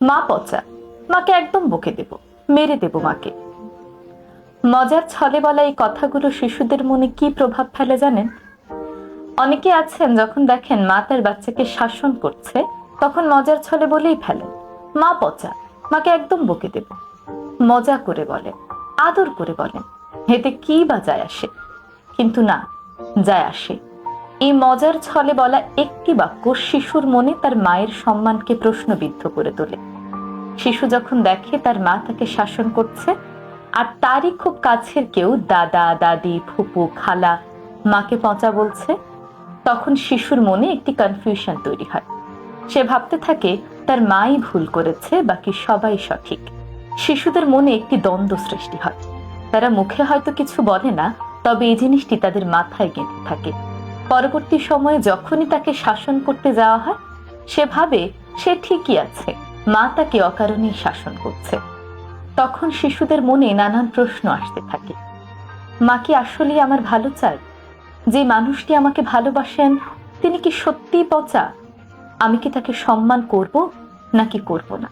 মা পচা, মাকে একদম বকে দেব, মেরে দেব মাকে। মজার ছলে বলা এই কথাগুলো শিশুদের মনে কি প্রভাব ফেলে জানেন? অনেকে আছেন যখন দেখেন মা তার বাচ্চাকে শাসন করছে তখন মজার ছলে বলেই ফেলেন, মা পচা, মাকে একদম বকে দেব। মজা করে বলেন, আদর করে বলেন, এতে কি বা যায় আসে? কিন্তু না, যায় আসে। এই মজার ছলে বলা একটি বাক্য শিশুর মনে তার মায়ের সম্মানকে প্রশ্নবিদ্ধ করে তোলে। শিশু যখন দেখে তার মা তাকে শাসন করছে আর তারই খুব কাছের কেউ, দাদা দাদি ফুপু খালা, মাকে পচা বলছে, তখন শিশুর মনে একটি কনফিউশন তৈরি হয়। সে ভাবতে থাকে তার মাই ভুল করেছে, বাকি সবাই সঠিক। শিশুদের মনে একটি দ্বন্দ্ব সৃষ্টি হয়। তারা মুখে হয়তো কিছু বলে না, তবে এই জিনিসটি তাদের মাথায় গেঁথে থাকে। পরবর্তী সময়ে যখনই তাকে শাসন করতে যাওয়া হয়, সে ভাবে সে ঠিকই আছে, মা তাকে অকারণেই শাসন করছে। তখন শিশুদের মনে নানান প্রশ্ন আসতে থাকে। মা কি আসলেই আমার ভালো চায়? যে মানুষটি আমাকে ভালোবাসেন তিনি কি সত্যিই পচা? আমি কি তাকে সম্মান করব নাকি করব না?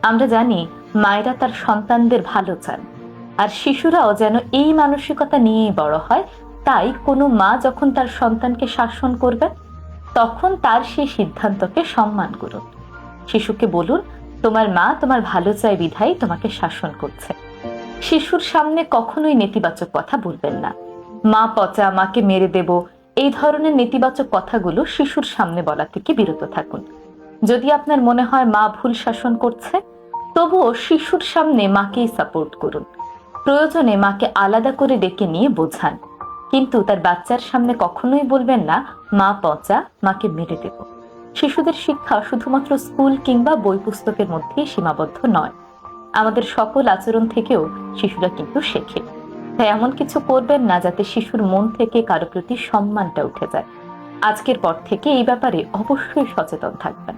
আমরা জানি মায়েরা তার সন্তানদের ভালো চান, আর শিশুরাও যেন এই মানসিকতা নিয়েই বড় হয়। তাই কোনো মা যখন তার সন্তানকে শাসন করবেন তখন তার সেই সিদ্ধান্তকে সম্মান করুন। শিশুকে বলুন, তোমার মা তোমার ভালো চায় বিধায় তোমাকে শাসন করছে। শিশুর সামনে কখনোই নেতিবাচক কথা বলবেন না। মা পচা, মাকে মেরে দেব, এই ধরনের নেতিবাচক কথাগুলো শিশুর সামনে বলা থেকে বিরত থাকুন। যদি আপনার মনে হয় মা ভুল শাসন করছে, তবুও শিশুর সামনে মাকেই সাপোর্ট করুন। প্রয়োজনে মাকে আলাদা করে ডেকে নিয়ে বোঝান, কিন্তু তার বাচ্চার সামনে কখনোই বলবেন না মা পচা, মাকে মেরে দেব। শিশুদের শিক্ষা শুধুমাত্র স্কুল কিংবা বই পুস্তকের মধ্যেই সীমাবদ্ধ নয়। আমাদের সকল আচরণ থেকেও শিশুরা কিন্তু শেখে। তাই এমন কিছু করবেন না যাতে শিশুর মন থেকে কারো প্রতি সম্মানটা উঠে যায়। আজকের পর থেকে এই ব্যাপারে অবশ্যই সচেতন থাকবেন।